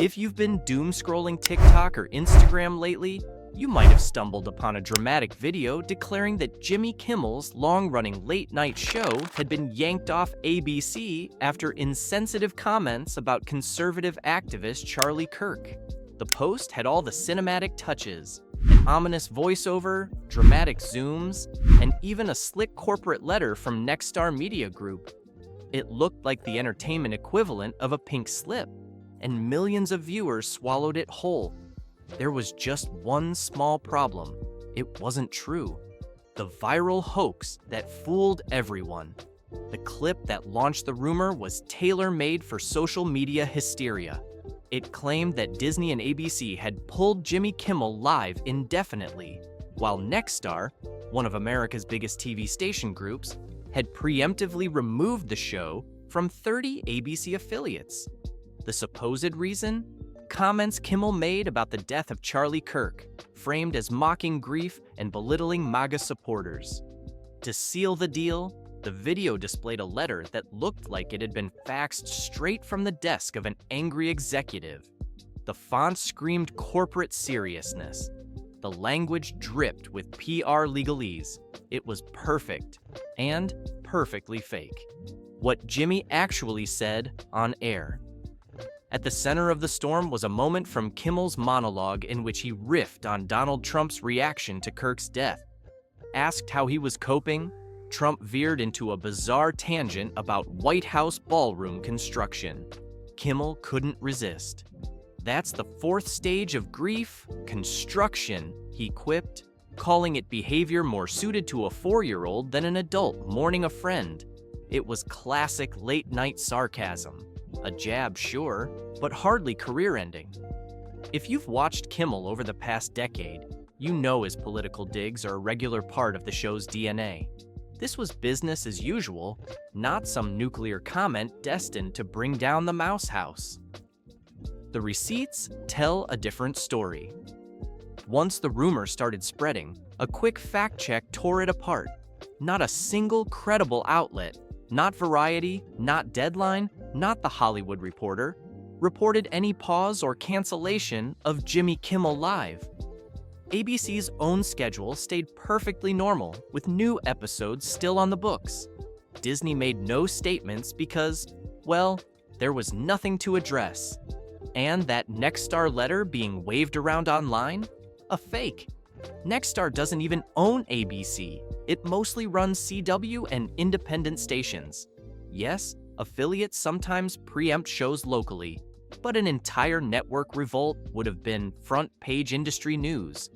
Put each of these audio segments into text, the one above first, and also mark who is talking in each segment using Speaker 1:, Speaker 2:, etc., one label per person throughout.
Speaker 1: If you've been doom-scrolling TikTok or Instagram lately, you might have stumbled upon a dramatic video declaring that Jimmy Kimmel's long-running late-night show had been yanked off ABC after insensitive comments about conservative activist Charlie Kirk. The post had all the cinematic touches, an ominous voiceover, dramatic zooms, and even a slick corporate letter from Nexstar Media Group. It looked like the entertainment equivalent of a pink slip, and millions of viewers swallowed it whole. There was just one small problem. It wasn't true. The viral hoax that fooled everyone. The clip that launched the rumor was tailor-made for social media hysteria. It claimed that Disney and ABC had pulled Jimmy Kimmel live indefinitely, while Nexstar, one of America's biggest TV station groups, had preemptively removed the show from 30 ABC affiliates. The supposed reason? Comments Kimmel made about the death of Charlie Kirk, framed as mocking grief and belittling MAGA supporters. To seal the deal, the video displayed a letter that looked like it had been faxed straight from the desk of an angry executive. The font screamed corporate seriousness. The language dripped with PR legalese. It was perfect, and perfectly fake. What Jimmy actually said on air. At the center of the storm was a moment from Kimmel's monologue in which he riffed on Donald Trump's reaction to Kirk's death. Asked how he was coping, Trump veered into a bizarre tangent about White House ballroom construction. Kimmel couldn't resist. "That's the fourth stage of grief, construction," he quipped, calling it behavior more suited to a 4-year-old than an adult mourning a friend. It was classic late-night sarcasm. A jab, sure, but hardly career-ending. If you've watched Kimmel over the past decade, you know his political digs are a regular part of the show's DNA. This was business as usual, not some nuclear comment destined to bring down the mouse house. The receipts tell a different story. Once the rumor started spreading, a quick fact-check tore it apart. Not a single credible outlet, not Variety, not Deadline, not The Hollywood Reporter, reported any pause or cancellation of Jimmy Kimmel Live. ABC's own schedule stayed perfectly normal, with new episodes still on the books. Disney made no statements because, well, there was nothing to address. And that Nexstar letter being waved around online? A fake. Nexstar doesn't even own ABC. It mostly runs CW and independent stations. Yes, affiliates sometimes preempt shows locally, but an entire network revolt would have been front-page industry news.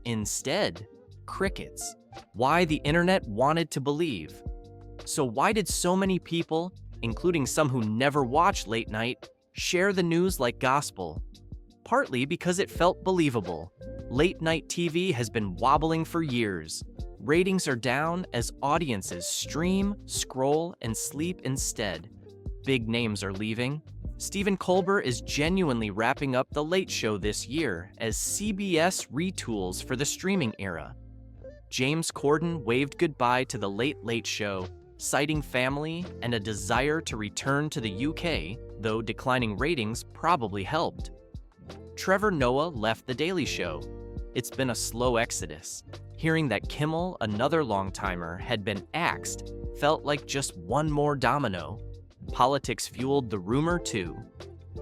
Speaker 1: Instead, crickets. Why the internet wanted to believe. So why did so many people, including some who never watch late night, share the news like gospel? Partly because it felt believable. Late-night TV has been wobbling for years. Ratings are down as audiences stream, scroll, and sleep instead. Big names are leaving. Stephen Colbert is genuinely wrapping up The Late Show this year as CBS retools for the streaming era. James Corden waved goodbye to The Late Late Show, citing family and a desire to return to the UK, though declining ratings probably helped. Trevor Noah left The Daily Show. It's been a slow exodus. Hearing that Kimmel, another long-timer, had been axed felt like just one more domino. Politics fueled the rumor, too.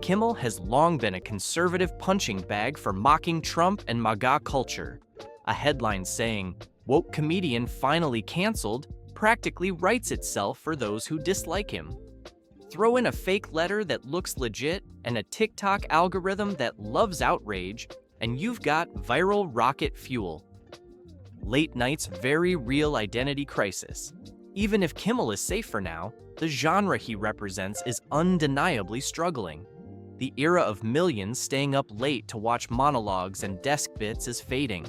Speaker 1: Kimmel has long been a conservative punching bag for mocking Trump and MAGA culture. A headline saying, "Woke comedian finally canceled," practically writes itself for those who dislike him. Throw in a fake letter that looks legit and a TikTok algorithm that loves outrage, and you've got viral rocket fuel. Late night's very real identity crisis. Even if Kimmel is safe for now, the genre he represents is undeniably struggling. The era of millions staying up late to watch monologues and desk bits is fading.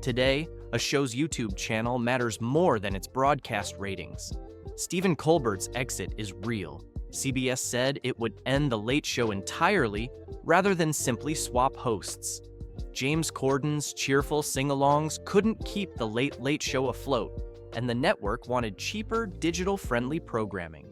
Speaker 1: Today, a show's YouTube channel matters more than its broadcast ratings. Stephen Colbert's exit is real. CBS said it would end The Late Show entirely rather than simply swap hosts. James Corden's cheerful sing-alongs couldn't keep The Late Late Show afloat, and the network wanted cheaper, digital-friendly programming.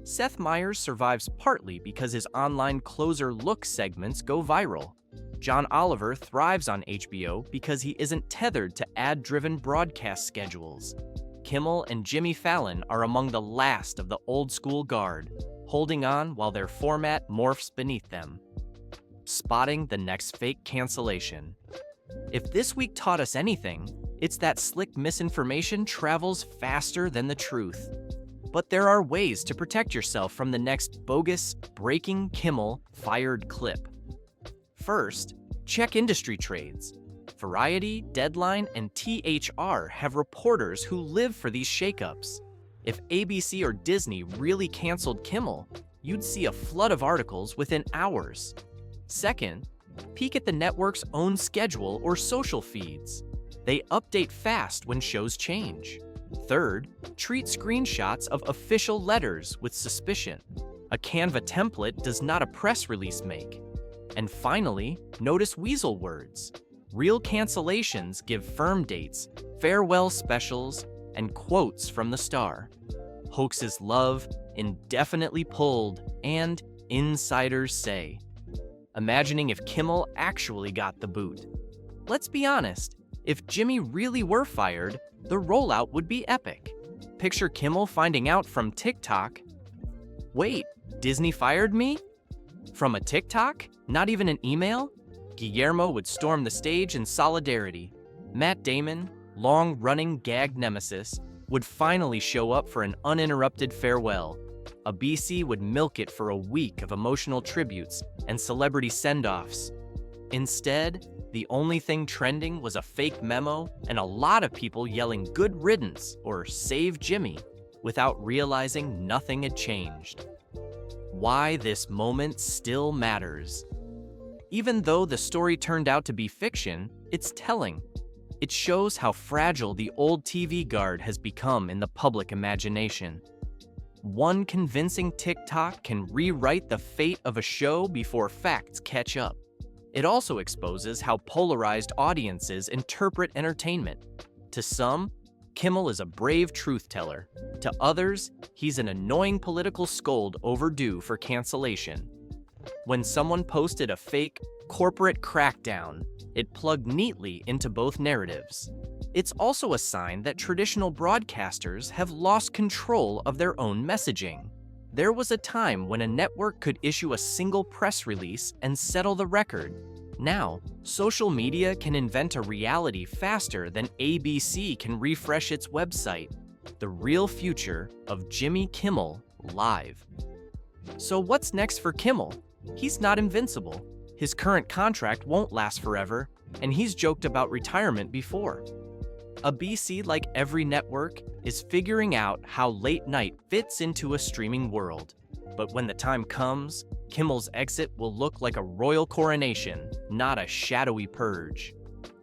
Speaker 1: Seth Meyers survives partly because his online Closer Look segments go viral. John Oliver thrives on HBO because he isn't tethered to ad-driven broadcast schedules. Kimmel and Jimmy Fallon are among the last of the old-school guard, holding on while their format morphs beneath them. Spotting the next fake cancellation. If this week taught us anything, it's that slick misinformation travels faster than the truth. But there are ways to protect yourself from the next bogus, breaking Kimmel fired clip. First, check industry trades. Variety, Deadline, and THR have reporters who live for these shakeups. If ABC or Disney really canceled Kimmel, you'd see a flood of articles within hours. Second, peek at the network's own schedule or social feeds. They update fast when shows change. Third, treat screenshots of official letters with suspicion. A Canva template does not a press release make. And finally, notice weasel words. Real cancellations give firm dates, farewell specials, and quotes from the star. Hoaxes love, indefinitely pulled, and insiders say. Imagining if Kimmel actually got the boot. Let's be honest, if Jimmy really were fired, the rollout would be epic. Picture Kimmel finding out from TikTok, "Wait, Disney fired me?" From a TikTok? Not even an email? Guillermo would storm the stage in solidarity. Matt Damon, long-running gag nemesis, would finally show up for an uninterrupted farewell. A BC would milk it for a week of emotional tributes and celebrity send-offs. Instead, the only thing trending was a fake memo and a lot of people yelling "good riddance" or "save Jimmy," without realizing nothing had changed. Why this moment still matters. Even though the story turned out to be fiction, it's telling. It shows how fragile the old TV guard has become in the public imagination. One convincing TikTok can rewrite the fate of a show before facts catch up. It also exposes how polarized audiences interpret entertainment. To some, Kimmel is a brave truth-teller. To others, he's an annoying political scold overdue for cancellation. When someone posted a fake corporate crackdown, it plugged neatly into both narratives. It's also a sign that traditional broadcasters have lost control of their own messaging. There was a time when a network could issue a single press release and settle the record. Now, social media can invent a reality faster than ABC can refresh its website. The real future of Jimmy Kimmel Live. So what's next for Kimmel? He's not invincible. His current contract won't last forever, and he's joked about retirement before. A BC, like every network, is figuring out how late night fits into a streaming world. But when the time comes, Kimmel's exit will look like a royal coronation, not a shadowy purge.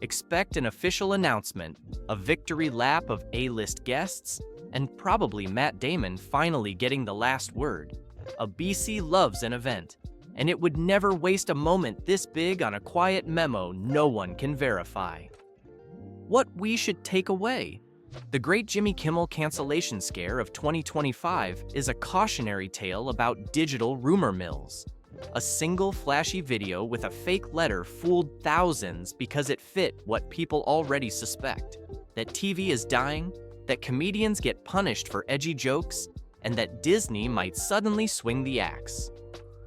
Speaker 1: Expect an official announcement, a victory lap of A-list guests, and probably Matt Damon finally getting the last word. A BC loves an event, and it would never waste a moment this big on a quiet memo no one can verify. What we should take away? The Great Jimmy Kimmel Cancellation Scare of 2025 is a cautionary tale about digital rumor mills. A single flashy video with a fake letter fooled thousands because it fit what people already suspect. That TV is dying, that comedians get punished for edgy jokes, and that Disney might suddenly swing the axe.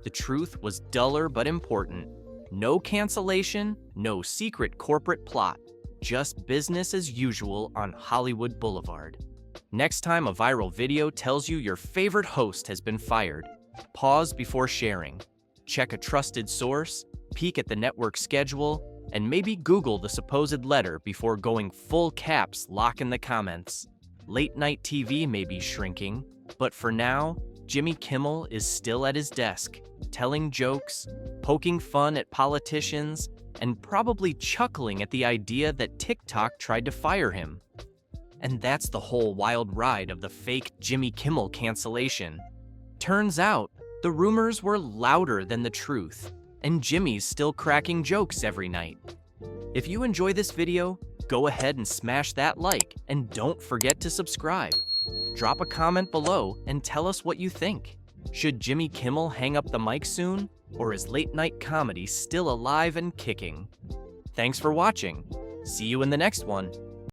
Speaker 1: The truth was duller but important. No cancellation, no secret corporate plot. Just business as usual on Hollywood Boulevard. Next time a viral video tells you your favorite host has been fired, pause before sharing. Check a trusted source, peek at the network schedule, and maybe Google the supposed letter before going full caps lock in the comments. Late night TV may be shrinking, but for now, Jimmy Kimmel is still at his desk, telling jokes, poking fun at politicians, and probably chuckling at the idea that TikTok tried to fire him. And that's the whole wild ride of the fake Jimmy Kimmel cancellation. Turns out, the rumors were louder than the truth, and Jimmy's still cracking jokes every night. If you enjoy this video, go ahead and smash that like, and don't forget to subscribe. Drop a comment below and tell us what you think. Should Jimmy Kimmel hang up the mic soon? Or is late-night comedy still alive and kicking? Thanks for watching. See you in the next one.